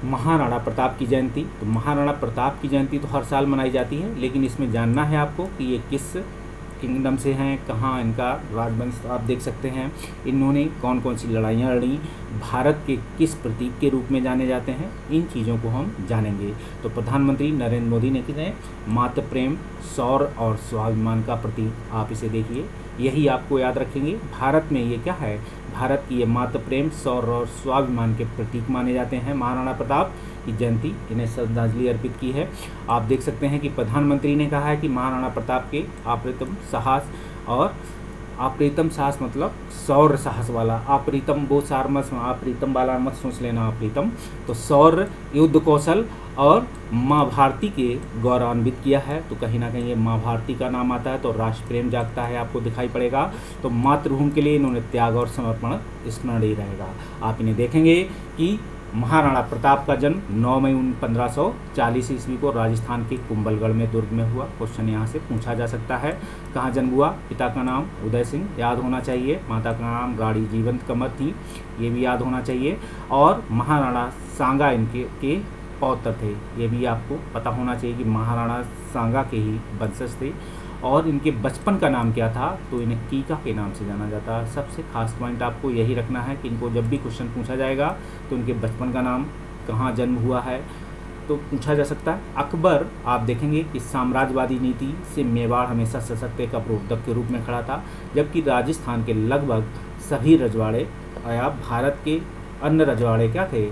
महाराणा प्रताप की जयंती। तो महाराणा प्रताप की जयंती तो हर साल मनाई जाती है, लेकिन इसमें जानना है आपको कि ये किस किंगडम से हैं, कहाँ इनका राजवंश आप देख सकते हैं, इन्होंने कौन कौन सी लड़ाइयाँ लड़ी, भारत के किस प्रतीक के रूप में जाने जाते हैं, इन चीज़ों को हम जानेंगे। तो प्रधानमंत्री नरेंद्र मोदी ने कितने मातृ प्रेम, शौर्य और स्वाभिमान का प्रतीक, आप इसे देखिए, यही आपको याद रखेंगे। भारत में ये क्या है, भारत की ये मातृ प्रेम, शौर्य और स्वाभिमान के प्रतीक माने जाते हैं। महाराणा प्रताप की जयंती, इन्हें श्रद्धांजलि अर्पित की है। आप देख सकते हैं कि प्रधानमंत्री ने कहा है कि महाराणा प्रताप के अप्रतिम साहस, और अप्रीतम साहस मतलब शौर्य साहस वाला, अप्रीतम वो सार मत, अप्रीतम वाला मत सोच लेना, अप्रीतम तो शौर्य, युद्ध कौशल और माँ भारती के गौरवान्वित किया है। तो कहीं ना कहीं ये माँ भारती का नाम आता है तो राष्ट्र प्रेम जागता है, आपको दिखाई पड़ेगा। तो मातृभूमि के लिए इन्होंने त्याग और समर्पण स्मरणीय रहेगा। आप इन्हें देखेंगे कि महाराणा प्रताप का जन्म 9 मई 1540 ईस्वी को राजस्थान के कुंभलगढ़ में दुर्ग में हुआ। क्वेश्चन यहाँ से पूछा जा सकता है, कहाँ जन्म हुआ। पिता का नाम उदय सिंह, याद होना चाहिए। माता का नाम रानी जीवंत कमर थी, ये भी याद होना चाहिए। और महाराणा सांगा इनके पौत्र थे, ये भी आपको पता होना चाहिए कि महाराणा सांगा के ही वंशज थे। और इनके बचपन का नाम क्या था, तो इन्हें कीका के नाम से जाना जाता है। सबसे खास पॉइंट आपको यही रखना है कि इनको जब भी क्वेश्चन पूछा जाएगा तो इनके बचपन का नाम, कहाँ जन्म हुआ है, तो पूछा जा सकता है। अकबर, आप देखेंगे कि साम्राज्यवादी नीति से मेवाड़ हमेशा सशक्त एक अवरोधक के रूप में खड़ा था, जबकि राजस्थान के लगभग सभी रजवाड़े या भारत के अन्य रजवाड़े क्या थे,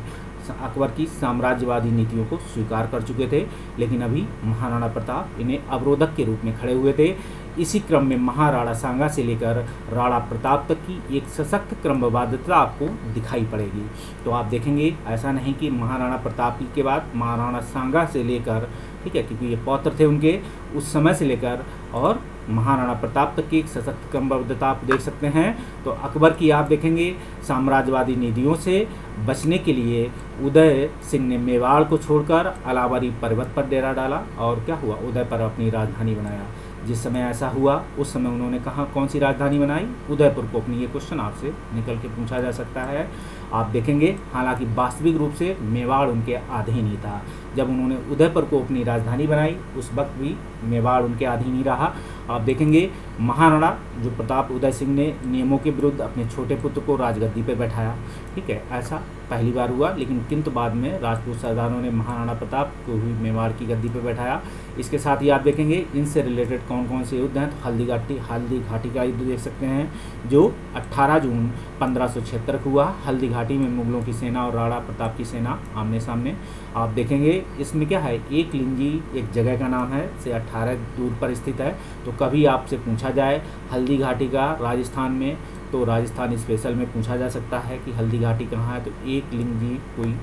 अकबर की साम्राज्यवादी नीतियों को स्वीकार कर चुके थे। लेकिन अभी महाराणा प्रताप इन्हें अवरोधक के रूप में खड़े हुए थे। इसी क्रम में महाराणा सांगा से लेकर राणा प्रताप तक की एक सशक्त क्रमबद्धता आपको दिखाई पड़ेगी। तो आप देखेंगे, ऐसा नहीं कि महाराणा प्रताप के बाद महाराणा सांगा से लेकर, ठीक है, क्योंकि ये पौत्र थे उनके, उस समय से लेकर और महाराणा प्रताप तक की एक सशक्त क्रमबद्धता आप देख सकते हैं। तो अकबर की आप देखेंगे साम्राज्यवादी नीतियों से बचने के लिए उदय सिंह ने मेवाड़ को छोड़कर अलावारी पर्वत पर डेरा डाला और क्या हुआ, उदय पर अपनी राजधानी बनाया। जिस समय ऐसा हुआ उस समय उन्होंने कहा कौन सी राजधानी बनाई, उदयपुर को अपनी। ये क्वेश्चन आपसे निकल के पूछा जा सकता है। आप देखेंगे, हालांकि वास्तविक रूप से मेवाड़ उनके अधीन ही था। जब उन्होंने उदयपुर को अपनी राजधानी बनाई उस वक्त भी मेवाड़ उनके अधीन ही रहा। आप देखेंगे महाराणा जो प्रताप उदय सिंह ने नियमों के विरुद्ध अपने छोटे पुत्र को राजगद्दी पर बैठाया, ठीक है, ऐसा पहली बार हुआ। लेकिन किंतु बाद में राजपूत सरदारों ने महाराणा प्रताप को भी मेवाड़ की गद्दी पर बैठाया। इसके साथ ही आप देखेंगे इनसे रिलेटेड कौन कौन से युद्ध हैं, तो हल्दी घाटी का युद्ध देख सकते हैं जो 18 जून 1576 को हुआ। हल्दी घाटी में मुगलों की सेना और राणा प्रताप की सेना आमने सामने। आप देखेंगे इसमें क्या है, एक लिंजी एक जगह का नाम है, से 18 दूर पर स्थित है। तो कभी आपसे पूछा जाए हल्दी घाटी का राजस्थान में, तो राजस्थान स्पेशल में पूछा जा सकता है कि हल्दी घाटी कहाँ है, तो एक लिंजी कोई,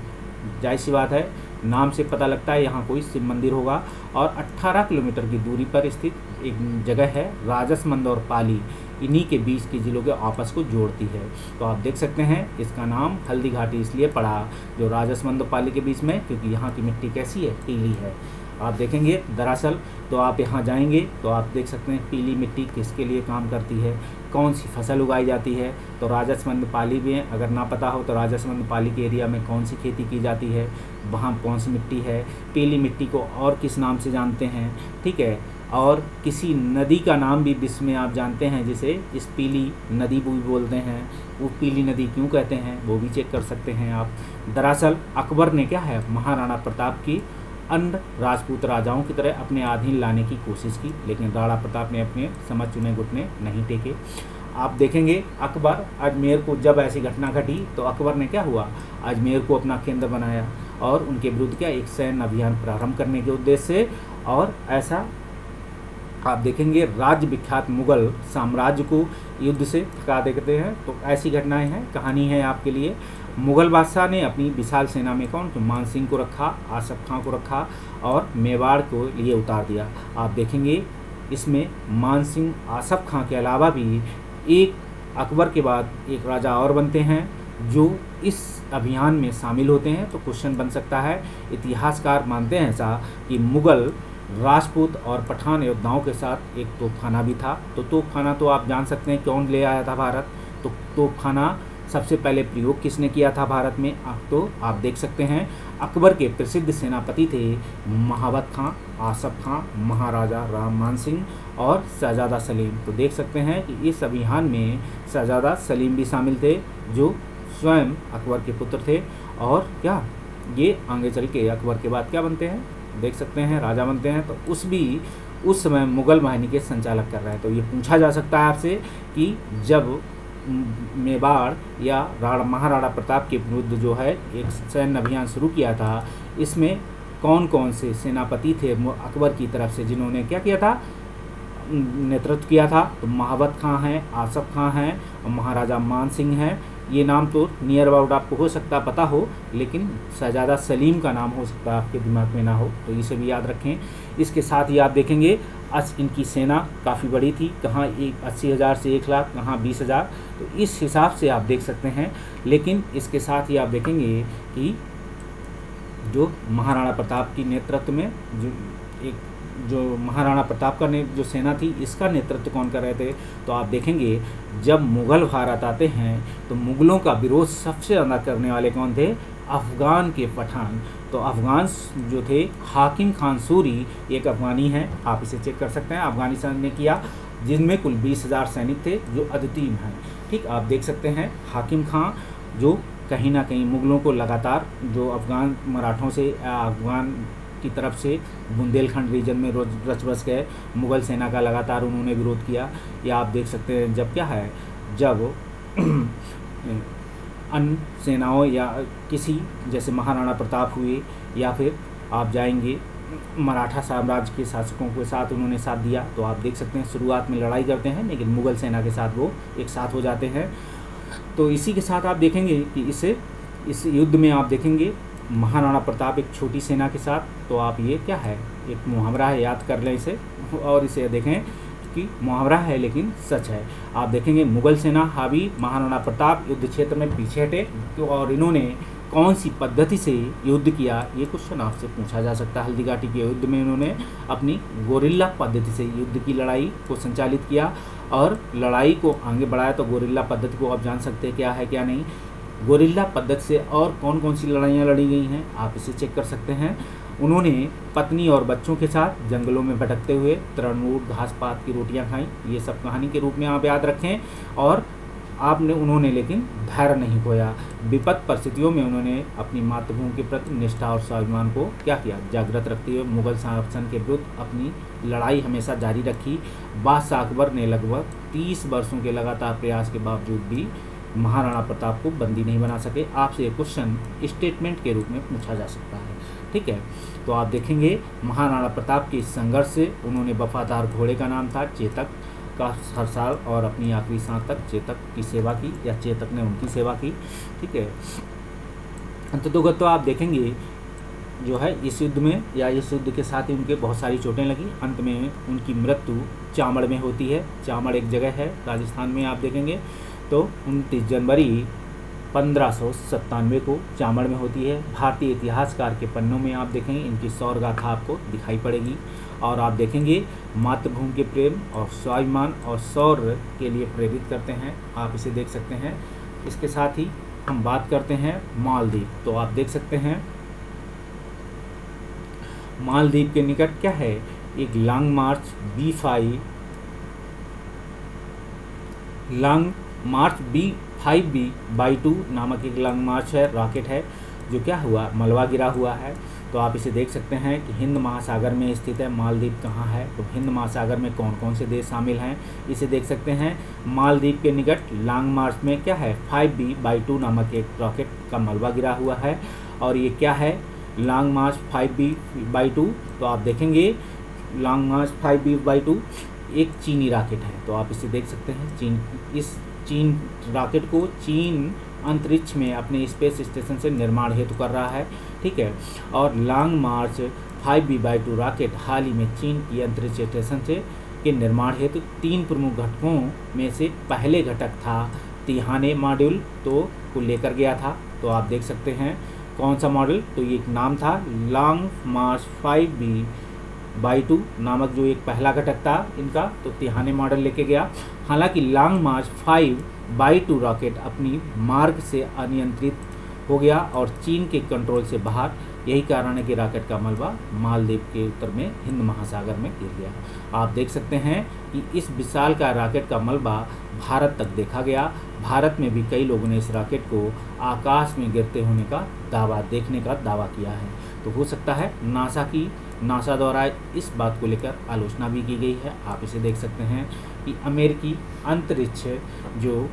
जाहिर सी बात है नाम से पता लगता है यहाँ कोई शिव मंदिर होगा। और 18 किलोमीटर की दूरी पर स्थित एक जगह है राजसमंद और पाली, इन्हीं के बीच के जिलों के आपस को जोड़ती है। तो आप देख सकते हैं इसका नाम हल्दी घाटी इसलिए पड़ा जो राजसमंद और पाली के बीच में, क्योंकि यहाँ की मिट्टी कैसी है, पीली है। आप देखेंगे दरअसल, तो आप यहाँ जाएंगे तो आप देख सकते हैं पीली मिट्टी किसके लिए काम करती है, कौन सी फसल उगाई जाती है। तो राजसमंद पाली में अगर ना पता हो तो राजसमंद पाली के एरिया में कौन सी खेती की जाती है, वहाँ कौन सी मिट्टी है। पीली मिट्टी को और किस नाम से जानते हैं, ठीक है, और किसी नदी का नाम भी विश्व में आप जानते हैं जिसे इस पीली नदी भी बोलते हैं, वो पीली नदी क्यों कहते हैं वो भी चेक कर सकते हैं आप। दरअसल अकबर ने क्या है महाराणा प्रताप की अन्य राजपूत राजाओं की तरह अपने अधीन लाने की कोशिश की, लेकिन राणा प्रताप ने अपने समझ चुने घुटने नहीं टेके। आप देखेंगे अकबर अजमेर को, जब ऐसी घटना घटी तो अकबर ने क्या हुआ, अजमेर को अपना केंद्र बनाया और उनके विरुद्ध क्या एक सैन्य अभियान प्रारंभ करने के उद्देश्य से। और ऐसा आप देखेंगे राज्य विख्यात मुगल साम्राज्य को युद्ध से थका देते हैं। तो ऐसी घटनाएं हैं, कहानी है आपके लिए। मुगल बादशाह ने अपनी विशाल सेना में कौन, तो मानसिंह को रखा, आसफ खां को रखा और मेवाड़ को लिए उतार दिया। आप देखेंगे इसमें मानसिंह, आसफ खां के अलावा भी एक अकबर के बाद एक राजा और बनते हैं जो इस अभियान में शामिल होते हैं। तो क्वेश्चन बन सकता है, इतिहासकार मानते हैं ऐसा कि मुगल राजपूत और पठान योद्धाओं के साथ एक तोपखाना भी था। तो तोपखाना तो आप जान सकते हैं कौन ले आया था भारत। तो तोपखाना सबसे पहले प्रयोग किसने किया था भारत में, तो आप देख सकते हैं अकबर के प्रसिद्ध सेनापति थे महाबत खां, आसफ खां, महाराजा राम मान सिंह और शहजादा सलीम। तो देख सकते हैं कि इस अभियान में शहजादा सलीम भी शामिल थे जो स्वयं अकबर के पुत्र थे। और क्या ये आगे चल के अकबर के बाद क्या बनते हैं, देख सकते हैं राजा बनते हैं। तो उस समय मुगल वाहिनी के संचालक कर रहे हैं। तो ये पूछा जा सकता है आपसे कि जब मेवाड़ या महाराणा प्रताप के विरुद्ध जो है एक सैन्य अभियान शुरू किया था, इसमें कौन कौन से सेनापति थे अकबर की तरफ से जिन्होंने क्या किया था, नेतृत्व किया था। तो महाबत खां हैं, आसफ खां हैं और महाराजा मान सिंह हैं। ये नाम तो नियर अबाउट आपको हो सकता है पता हो, लेकिन शहजादा सलीम का नाम हो सकता है आपके दिमाग में ना हो, तो इसे भी याद रखें। इसके साथ ही आप देखेंगे इनकी सेना काफ़ी बड़ी थी, कहाँ 80,000 से 1 लाख, कहाँ 20,000। तो इस हिसाब से आप देख सकते हैं। लेकिन इसके साथ ही आप देखेंगे कि जो महाराणा प्रताप की नेतृत्व में जो महाराणा प्रताप का जो सेना थी, इसका नेतृत्व कौन कर रहे थे, तो आप देखेंगे जब मुग़ल भारत आते हैं तो मुग़लों का विरोध सबसे ज़्यादा करने वाले कौन थे, अफ़गान के पठान। तो अफ़गान जो थे, हाकिम खान सूरी एक अफ़गानी हैं, आप इसे चेक कर सकते हैं, अफ़गानिस्तान ने किया, जिनमें कुल 20,000 सैनिक थे जो अद्वितीय हैं। ठीक, आप देख सकते हैं हाकिम खां जो कहीं ना कहीं मुग़लों को लगातार जो अफ़गान मराठों से अफ़गान की तरफ से बुंदेलखंड रीजन में रच बस गए, मुग़ल सेना का लगातार उन्होंने विरोध किया। या आप देख सकते हैं जब क्या है, जब अन्य सेनाओं या किसी जैसे महाराणा प्रताप हुए या फिर आप जाएंगे मराठा साम्राज्य के शासकों के साथ उन्होंने साथ दिया। तो आप देख सकते हैं शुरुआत में लड़ाई करते हैं लेकिन मुग़ल सेना के साथ वो एक साथ हो जाते हैं। तो इसी के साथ आप देखेंगे कि इस युद्ध में आप देखेंगे महाराणा प्रताप एक छोटी सेना के साथ, तो आप ये क्या है, एक मुहावरा है, याद कर लें इसे और इसे देखें कि मुहावरा है लेकिन सच है। आप देखेंगे मुग़ल सेना हावी, महाराणा प्रताप युद्ध क्षेत्र में पीछे हटे। तो और इन्होंने कौन सी पद्धति से युद्ध किया, ये क्वेश्चन आपसे पूछा जा सकता है। हल्दीघाटी के युद्ध में इन्होंने अपनी गोरिल्ला पद्धति से युद्ध की लड़ाई को संचालित किया और लड़ाई को आगे बढ़ाया। तो गोरिल्ला पद्धति को आप जान सकते हैं क्या है क्या नहीं। गोरिल्ला पद्धति से और कौन कौन सी लड़ाइयाँ लड़ी गई हैं, आप इसे चेक कर सकते हैं। उन्होंने पत्नी और बच्चों के साथ जंगलों में भटकते हुए तृणमूल घास पात की रोटियां खाई, ये सब कहानी के रूप में आप याद रखें। और उन्होंने लेकिन धैर्य नहीं खोया। विपत्त परिस्थितियों में उन्होंने अपनी मातृभूमि के प्रति निष्ठा और स्वाभिमान को क्या किया, जागृत रखते हुए मुग़ल शासन के विरुद्ध अपनी लड़ाई हमेशा जारी रखी। बादशाह अकबर ने लगभग 30 वर्षों के लगातार प्रयास के बावजूद भी महाराणा प्रताप को बंदी नहीं बना सके। आपसे एक क्वेश्चन स्टेटमेंट के रूप में पूछा जा सकता है, ठीक है। तो आप देखेंगे महाराणा प्रताप के इस संघर्ष से उन्होंने वफादार घोड़े का नाम था चेतक का हर साल और अपनी आखिरी सांस तक चेतक की सेवा की या चेतक ने उनकी सेवा की, ठीक है। अंततोगत आप देखेंगे जो है इस युद्ध में या इस युद्ध के साथ ही उनके बहुत सारी चोटें लगी। अंत में उनकी मृत्यु चामड़ में होती है। चामड़ एक जगह है राजस्थान में, आप देखेंगे तो 29 जनवरी 1597 को चामड़ में होती है। भारतीय इतिहासकार के पन्नों में आप देखेंगे इनकी शौर्य गाथा आपको दिखाई पड़ेगी। और आप देखेंगे मातृभूमि के प्रेम और स्वाभिमान और शौर्य के लिए प्रेरित करते हैं, आप इसे देख सकते हैं। इसके साथ ही हम बात करते हैं मालदीव। तो आप देख सकते हैं मालदीव के निकट क्या है, एक लॉन्ग मार्च B5B/2 नामक एक लॉन्ग मार्च है, रॉकेट है जो क्या हुआ, मलबा गिरा हुआ है। तो आप इसे देख सकते हैं कि हिंद महासागर में स्थित है। मालदीव कहाँ है, तो हिंद महासागर में कौन कौन से देश शामिल हैं इसे देख सकते हैं। मालदीव के निकट लॉन्ग मार्च में क्या है 5B/2 नामक एक रॉकेट का मलबा गिरा हुआ है। और ये क्या है लॉन्ग मार्च 5B/2, तो आप देखेंगे लॉन्ग मार्च 5B/2 एक चीनी रॉकेट है। तो आप इसे देख सकते हैं चीन रॉकेट को चीन अंतरिक्ष में अपने स्पेस स्टेशन से निर्माण हेतु कर रहा है, ठीक है। और लॉन्ग मार्च 5B/2 रॉकेट हाल ही में चीन की अंतरिक्ष स्टेशन से के निर्माण हेतु 3 प्रमुख घटकों में से पहले घटक था तिहाने मॉड्यूल को लेकर गया था। तो आप देख सकते हैं कौन सा मॉडल, तो ये एक नाम था लॉन्ग मार्च 5B/2 नामक जो एक पहला घटक था इनका, तो तिहाने मॉडल लेके गया। हालांकि लॉन्ग मार्च 5B/2 रॉकेट अपनी मार्ग से अनियंत्रित हो गया और चीन के कंट्रोल से बाहर। यही कारण है कि रॉकेट का मलबा मालदीव के उत्तर में हिंद महासागर में गिर गया। आप देख सकते हैं कि इस विशाल का रॉकेट का मलबा भारत तक देखा गया। भारत में भी कई लोगों ने इस रॉकेट को आकाश में गिरते होने का देखने का दावा किया है। तो हो सकता है नासा द्वारा इस बात को लेकर आलोचना भी की गई है। आप इसे देख सकते हैं कि अमेरिकी अंतरिक्ष जो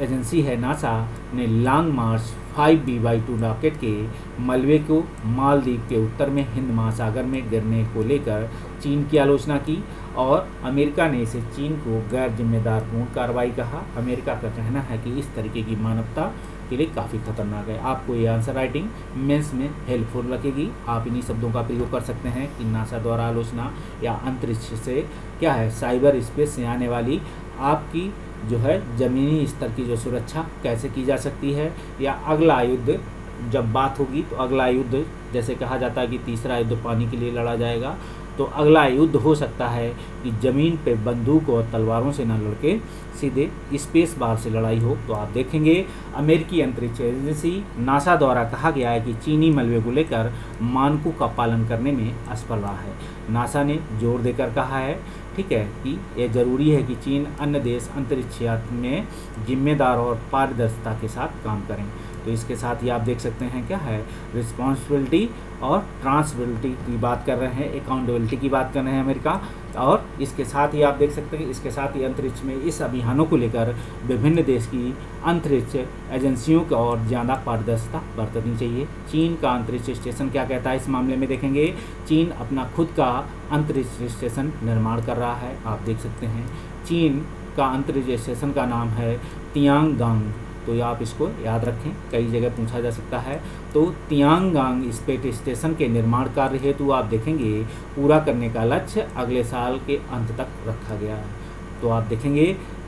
एजेंसी है नासा ने लॉन्ग मार्च 5B/2 रॉकेट के मलबे को मालदीव के उत्तर में हिंद महासागर में गिरने को लेकर चीन की आलोचना की और अमेरिका ने इसे चीन को गैर जिम्मेदारपूर्ण कार्रवाई कहा। अमेरिका का कहना है कि इस तरीके की मानवता के लिए काफ़ी खतरनाक है। आपको ये आंसर राइटिंग मेंस में हेल्पफुल लगेगी। आप इन्हीं शब्दों का प्रयोग कर सकते हैं कि नासा द्वारा आलोचना या अंतरिक्ष से क्या है साइबर स्पेस से आने वाली आपकी जो है ज़मीनी स्तर की जो सुरक्षा कैसे की जा सकती है, या अगला युद्ध जब बात होगी तो अगला युद्ध जैसे कहा जाता है कि तीसरा युद्ध पानी के लिए लड़ा जाएगा, तो अगला युद्ध हो सकता है कि ज़मीन पे बंदूक और तलवारों से न लड़के सीधे स्पेस बार से लड़ाई हो। तो आप देखेंगे अमेरिकी अंतरिक्ष एजेंसी नासा द्वारा कहा गया है कि चीनी मलबे को लेकर मानकों का पालन करने में असफल रहा है। नासा ने जोर देकर कहा है, ठीक है, कि यह जरूरी है कि चीन अन्य देश अंतरिक्ष यात्रा में जिम्मेदार और पारदर्शिता के साथ काम करें। तो इसके साथ ही आप देख सकते हैं क्या है रिस्पॉन्सिबिलिटी और ट्रांसबिलिटी की बात कर रहे हैं, अकाउंटेबिलिटी की बात कर रहे हैं अमेरिका। और इसके साथ ही आप देख सकते हैं इसके साथ ही अंतरिक्ष में इस अभियानों को लेकर विभिन्न देश की अंतरिक्ष एजेंसियों को और ज़्यादा पारदर्शिता बरतनी चाहिए। चीन का अंतरिक्ष स्टेशन क्या कहता है इस मामले में देखेंगे। चीन अपना खुद का अंतरिक्ष स्टेशन निर्माण कर रहा है। आप देख सकते हैं चीन का अंतरिक्ष स्टेशन का नाम है तियांगांग। तो आप इसको याद रखें, कई जगह पूछा जा सकता है। तो तियांगांग स्पेस स्टेशन के निर्माण कार्य हेतु आप देखेंगे पूरा करने का लक्ष्य अगले साल के अंत तक रखा गया है। तो आप देखेंगे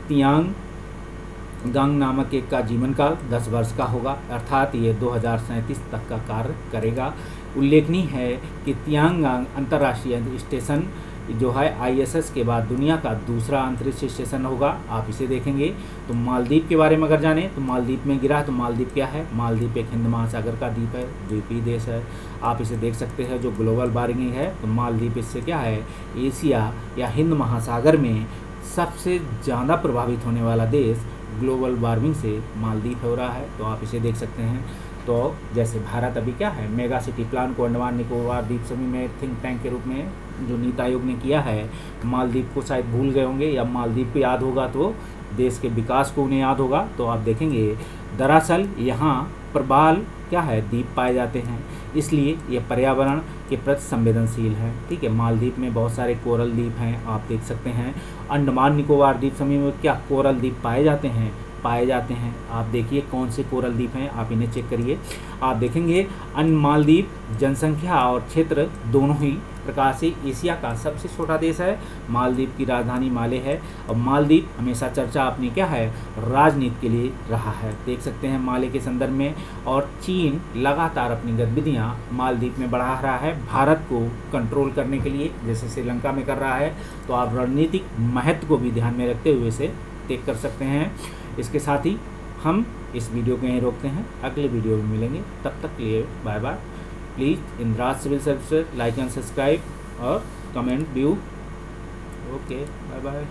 तियांगांग नामक एक का जीवन काल 10 वर्ष का होगा, अर्थात ये 2037 तक का कार्य करेगा। उल्लेखनीय है कि तियांगांग अंतर्राष्ट्रीय स्टेशन जो है ISS के बाद दुनिया का दूसरा अंतरिक्ष स्टेशन होगा। आप इसे देखेंगे। तो मालदीव के बारे में अगर जाने तो मालदीव में गिरा, तो मालदीव क्या है, मालदीव एक हिंद महासागर का द्वीप है, द्वीपीय देश है। आप इसे देख सकते हैं जो ग्लोबल वार्मिंग है, तो मालदीव इससे क्या है एशिया या हिंद महासागर में सबसे ज़्यादा प्रभावित होने वाला देश ग्लोबल वार्मिंग से मालदीव हो रहा है। तो आप इसे देख सकते हैं। तो जैसे भारत अभी क्या है मेगा सिटी प्लान को अंडमान निकोबार द्वीप समूह में थिंक टैंक के रूप में जो नीति आयोग ने किया है, मालदीव को शायद भूल गए होंगे या मालदीव को याद होगा तो देश के विकास को उन्हें याद होगा। तो आप देखेंगे दरअसल यहाँ प्रबाल क्या है द्वीप पाए जाते हैं, इसलिए ये पर्यावरण के प्रति संवेदनशील है। ठीक है, मालदीव में बहुत सारे कोरल द्वीप हैं, आप देख सकते हैं। अंडमान निकोबार द्वीप समूह में क्या कोरल द्वीप पाए जाते हैं? आप देखिए कौन से कोरल द्वीप हैं, आप इन्हें चेक करिए। आप देखेंगे मालदीव जनसंख्या और क्षेत्र दोनों ही प्रकार से एशिया का सबसे छोटा देश है। मालदीव की राजधानी माले है और मालदीव हमेशा चर्चा अपनी क्या है राजनीति के लिए रहा है, देख सकते हैं माले के संदर्भ में। और चीन लगातार अपनी गतिविधियाँ मालदीव में बढ़ा रहा है भारत को कंट्रोल करने के लिए, जैसे श्रीलंका में कर रहा है। तो आप रणनीतिक महत्व को भी ध्यान में रखते हुए इसे टेक कर सकते हैं। इसके साथ ही हम इस वीडियो को यहीं रोकते हैं, अगले वीडियो में मिलेंगे, तब तक के लिए bye bye. Please Indraj civil services like and subscribe और comment view. Okay, bye bye.